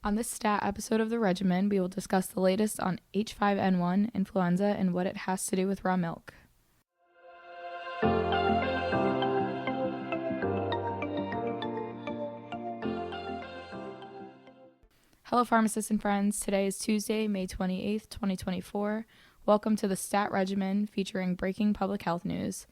On this stat episode of the Regimen, we will discuss the latest on H5N1, influenza, and what it has to do with raw milk. Hello, pharmacists and friends. Today is Tuesday, May 28th, 2024. Welcome to the Stat Regimen, featuring breaking public health news.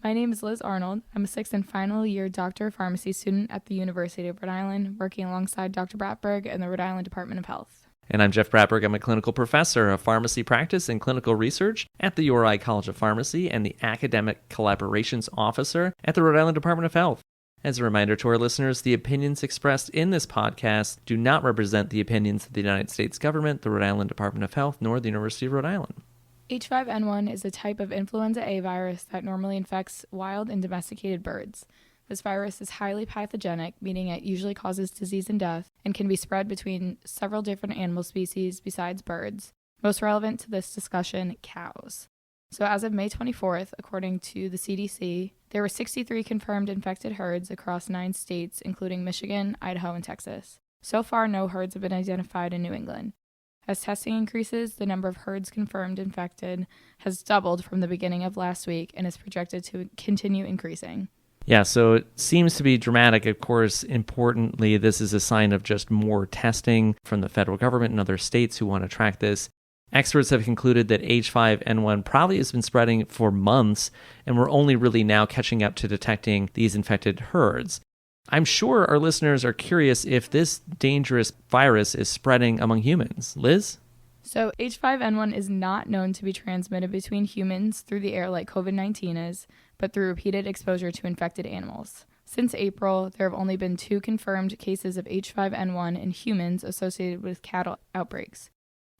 My name is Liz Arnold. I'm a sixth and final year Doctor of Pharmacy student at the University of Rhode Island, working alongside Dr. Bratberg in the Rhode Island Department of Health. And I'm Jeff Bratberg. I'm a clinical professor of pharmacy practice and clinical research at the URI College of Pharmacy and the Academic Collaborations Officer at the Rhode Island Department of Health. As a reminder to our listeners, the opinions expressed in this podcast do not represent the opinions of the United States government, the Rhode Island Department of Health, nor the University of Rhode Island. H5N1 is a type of influenza A virus that normally infects wild and domesticated birds. This virus is highly pathogenic, meaning it usually causes disease and death, and can be spread between several different animal species besides birds. Most relevant to this discussion, cows. So as of May 24th, according to the CDC, there were 63 confirmed infected herds across 9 states, including Michigan, Idaho, and Texas. So far, no herds have been identified in New England. As testing increases, the number of herds confirmed infected has doubled from the beginning of last week and is projected to continue increasing. Yeah, so it seems to be dramatic. Of course, importantly, this is a sign of just more testing from the federal government and other states who want to track this. Experts have concluded that H5N1 probably has been spreading for months, and we're only really now catching up to detecting these infected herds. I'm sure our listeners are curious if this dangerous virus is spreading among humans. Liz? So H5N1 is not known to be transmitted between humans through the air like COVID-19 is, but through repeated exposure to infected animals. Since April, there have only been 2 confirmed cases of H5N1 in humans associated with cattle outbreaks.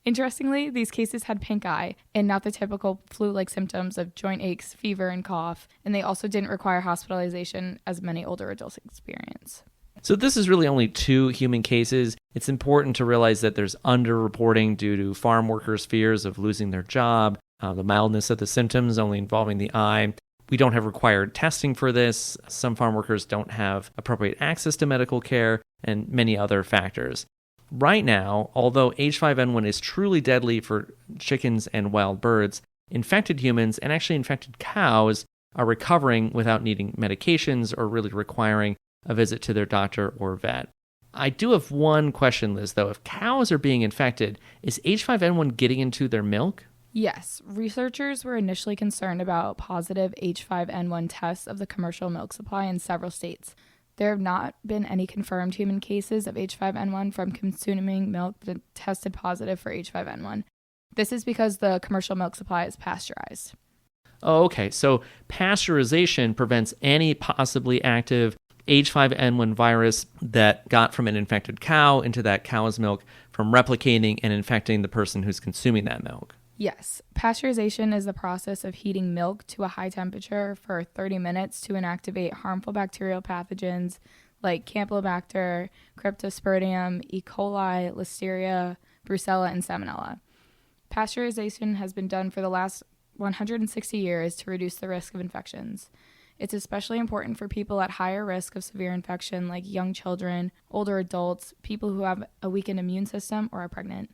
Interestingly, these cases had pink eye and not the typical flu-like symptoms of joint aches, fever, and cough, and they also didn't require hospitalization as many older adults experience. So this is really only 2 human cases. It's important to realize that there's underreporting due to farm workers' fears of losing their job, the mildness of the symptoms only involving the eye. We don't have required testing for this. Some farm workers don't have appropriate access to medical care, and many other factors. Right now, although H5N1 is truly deadly for chickens and wild birds, infected humans and actually infected cows are recovering without needing medications or really requiring a visit to their doctor or vet. I do have one question, Liz, though. If cows are being infected, is H5N1 getting into their milk? Yes, researchers were initially concerned about positive H5N1 tests of the commercial milk supply in several states. There have not been any confirmed human cases of H5N1 from consuming milk that tested positive for H5N1. This is because the commercial milk supply is pasteurized. Oh, okay. So pasteurization prevents any possibly active H5N1 virus that got from an infected cow into that cow's milk from replicating and infecting the person who's consuming that milk. Yes, pasteurization is the process of heating milk to a high temperature for 30 minutes to inactivate harmful bacterial pathogens like Campylobacter, Cryptosporidium, E. coli, Listeria, Brucella, and Salmonella. Pasteurization has been done for the last 160 years to reduce the risk of infections. It's especially important for people at higher risk of severe infection like young children, older adults, people who have a weakened immune system, or are pregnant.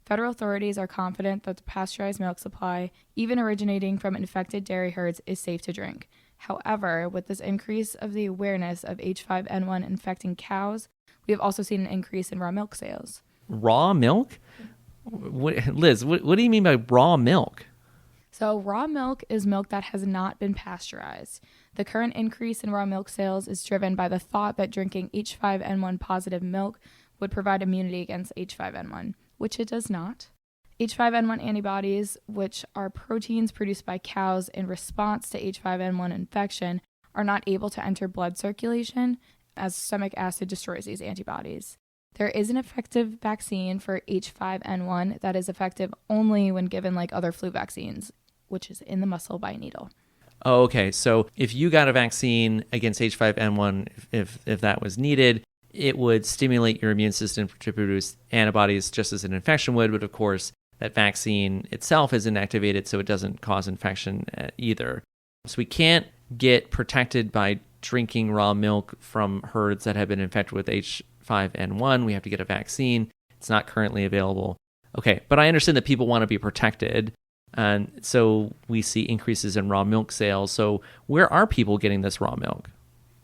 Federal authorities are confident that the pasteurized milk supply, even originating from infected dairy herds, is safe to drink. However, with this increase of the awareness of H5N1 infecting cows, we have also seen an increase in raw milk sales. Raw milk? Liz, what do you mean by raw milk? So raw milk is milk that has not been pasteurized. The current increase in raw milk sales is driven by the thought that drinking H5N1 positive milk would provide immunity against H5N1. Which it does not. H5N1 antibodies, which are proteins produced by cows in response to H5N1 infection, are not able to enter blood circulation as stomach acid destroys these antibodies. There is an effective vaccine for H5N1 that is effective only when given like other flu vaccines, which is in the muscle by a needle. Oh, okay. So if you got a vaccine against H5N1, if that was needed, it would stimulate your immune system to produce antibodies just as an infection would, but of course, that vaccine itself isn't activated, so it doesn't cause infection either. So we can't get protected by drinking raw milk from herds that have been infected with H5 H5N1. We have to get a vaccine. It's not currently available. Okay, but I understand that people want to be protected. And so we see increases in raw milk sales. So where are people getting this raw milk?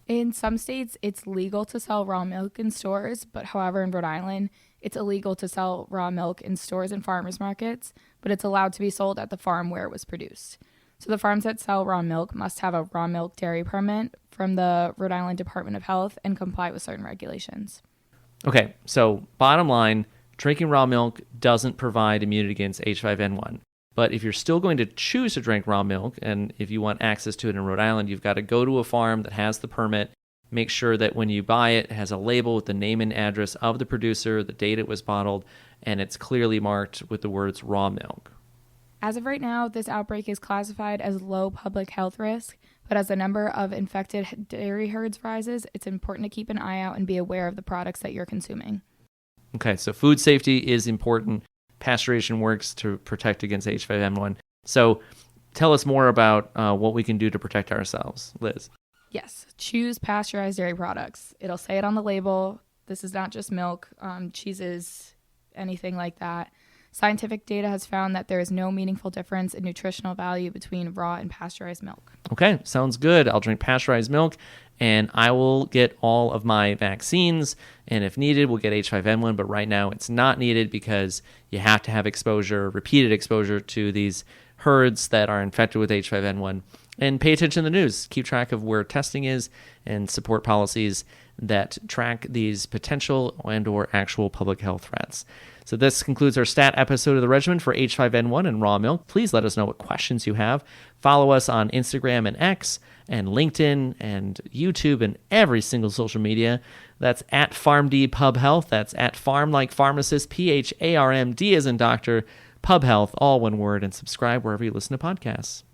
In some states, it's legal to sell raw milk in stores, but however, in Rhode Island, it's illegal to sell raw milk in stores and farmers markets, but it's allowed to be sold at the farm where it was produced. So the farms that sell raw milk must have a raw milk dairy permit from the Rhode Island Department of Health and comply with certain regulations. Okay, so bottom line, drinking raw milk doesn't provide immunity against H5N1. But if you're still going to choose to drink raw milk, and if you want access to it in Rhode Island, you've got to go to a farm that has the permit. Make sure that when you buy it, it has a label with the name and address of the producer, the date it was bottled, and it's clearly marked with the words raw milk. As of right now, this outbreak is classified as low public health risk, but as the number of infected dairy herds rises, it's important to keep an eye out and be aware of the products that you're consuming. Okay, so food safety is important. Pasteurization works to protect against H5N1. So tell us more about what we can do to protect ourselves, Liz. Yes, choose pasteurized dairy products. It'll say it on the label. This is not just milk, cheeses, anything like that. Scientific data has found that there is no meaningful difference in nutritional value between raw and pasteurized milk. Okay, sounds good. I'll drink pasteurized milk, and I will get all of my vaccines, and if needed, we'll get H5N1, but right now it's not needed because you have to have exposure, repeated exposure to these herds that are infected with H5N1. And pay attention to the news. Keep track of where testing is and support policies that track these potential and or actual public health threats. So this concludes our stat episode of the Regimen for H5N1 and raw milk. Please let us know what questions you have. Follow us on Instagram and X and LinkedIn and YouTube and every single social media. That's at PharmD.Pub.Health. That's at Farm like pharmacist, PharmD as in doctor, Pub Health, all one word, and subscribe wherever you listen to podcasts.